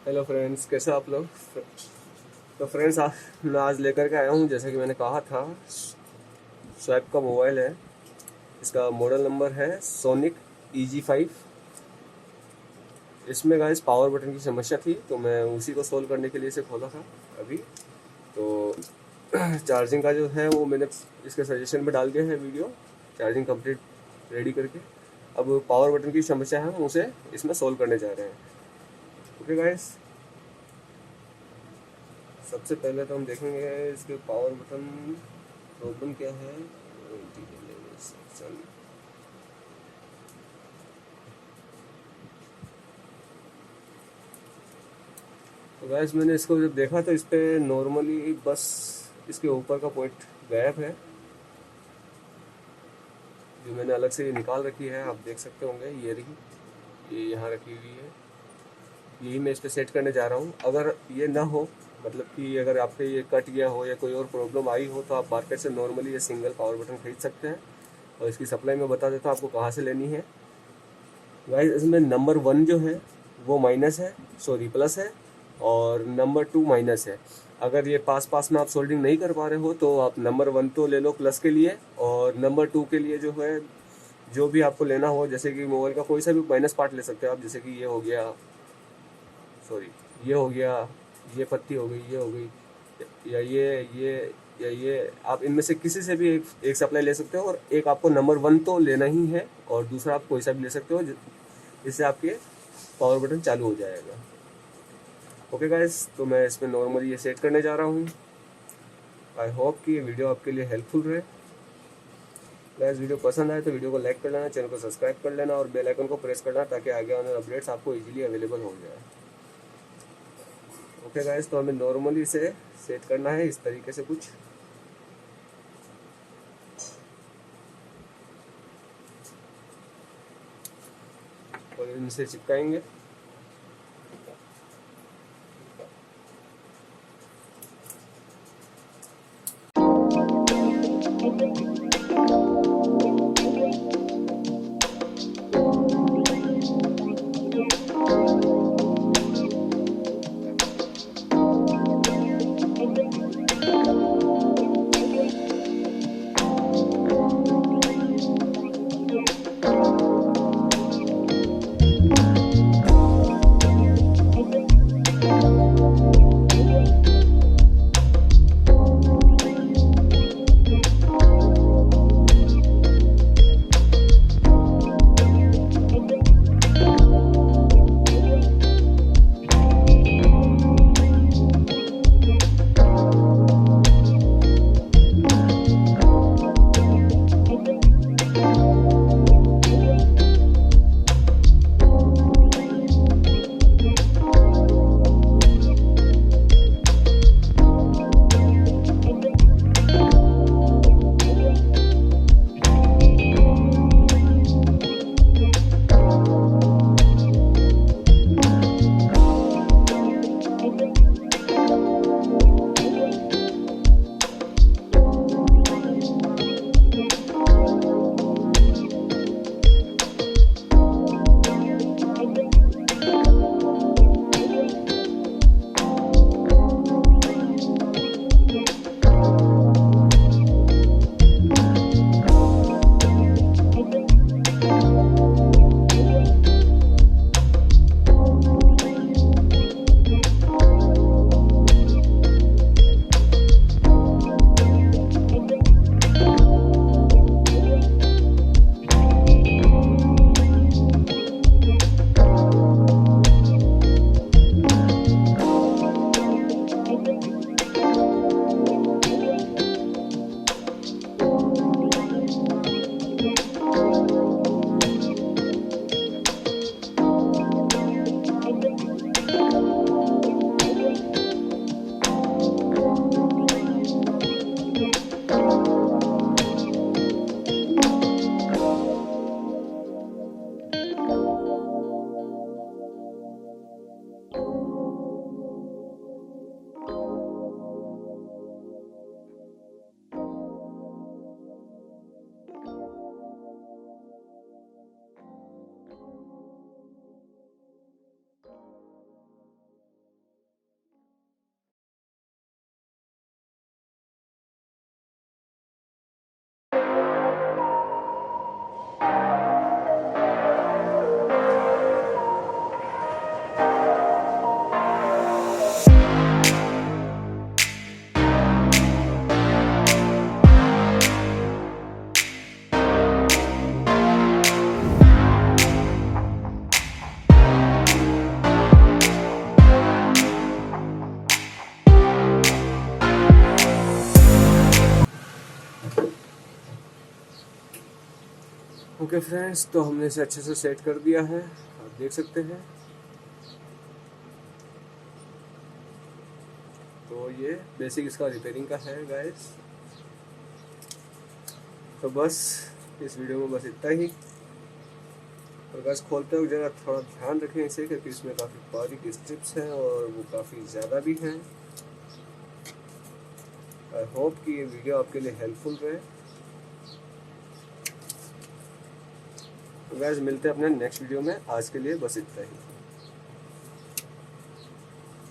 Hello friends, कैसे आप लोग। तो फ्रेंड्स, मैं आज लेकर के आया हूँ, जैसा कि मैंने कहा था, स्वैप का मोबाइल है। इसका मॉडल नंबर है सोनिक eg5। इसमें गाइस पावर बटन की समस्या थी, तो मैं उसी को सोल्व करने के लिए इसे खोला था अभी। तो चार्जिंग का जो है वो मैंने इसके सजेशन में डाल दिया है वीडियो, चार्जिंग कंप्लीट रेडी करके। अब पावर बटन की समस्या है, हम उसे इसमें सोल्व करने जा रहे हैं। ओके गाइस, सबसे पहले तो हम देखेंगे इसके पावर बटन प्रॉब्लम क्या है। सेक्शन, तो गैस मैंने इसको जब देखा तो इस पर नॉर्मली बस इसके ऊपर का पॉइंट गायब है, जो मैंने अलग से ये निकाल रखी है। आप देख सकते होंगे, ये रही, ये यहाँ रखी हुई है। यही मैं इस पर सेट करने जा रहा हूँ। अगर ये ना हो, मतलब कि अगर आपके ये कट गया हो या कोई और प्रॉब्लम आई हो, तो आप मार्केट से नॉर्मली ये सिंगल पावर बटन खरीद सकते हैं। और इसकी सप्लाई मैं बता देता हूँ आपको कहाँ से लेनी है। गाइस, इसमें नंबर 1 जो है वो माइनस है, सॉरी प्लस है, और नंबर 2 माइनस है। अगर ये पास में आप सोल्डिंग नहीं कर पा रहे हो तो आप नंबर 1 तो ले लो प्लस के लिए, और नंबर 2 के लिए जो है, जो भी आपको लेना हो, जैसे कि मोबाइल का कोई सा भी माइनस पार्ट ले सकते हो आप। जैसे कि ये हो गया, सॉरी ये हो गया, ये पत्ती हो गई, ये हो गई, या ये या ये, आप इनमें से किसी से भी एक सप्लाई ले सकते हो। और एक आपको नंबर 1 तो लेना ही है, और दूसरा आप कोई सा भी ले सकते हो, इससे आपके पावर बटन चालू हो जाएगा। ओके गाइस, तो मैं इसमें नॉर्मली ये सेट करने जा रहा हूँ। आई होप कि ये वीडियो आपके लिए हेल्पफुल रहे। गाइस, वीडियो पसंद आए तो वीडियो को लाइक कर लेना, चैनल को सब्सक्राइब कर लेना और बेल आइकन को प्रेस करना, ताकि आगे आने वाले अपडेट्स आपको इजीली अवेलेबल हो जाए। ओके गाइस, तो हमें नॉर्मली इसे सेट करना है इस तरीके से कुछ। और इनसे चिपकाएंगे। ओके फ्रेंड्स, तो हमने इसे अच्छे से सेट कर दिया है, आप देख सकते हैं। तो ये बेसिक इसका रिपेयरिंग का है गाइस। तो बस इस वीडियो में बस इतना ही। और गैस खोलते हुए जरा थोड़ा ध्यान रखें इसे, क्योंकि इसमें काफ़ी बारीक स्ट्रिप्स हैं और वो काफ़ी ज़्यादा भी हैं। आई होप कि ये वीडियो आपके लिए हेल्पफुल रहे। तो गैस मिलते हैं अपने नेक्स्ट वीडियो में, आज के लिए बस इतना ही।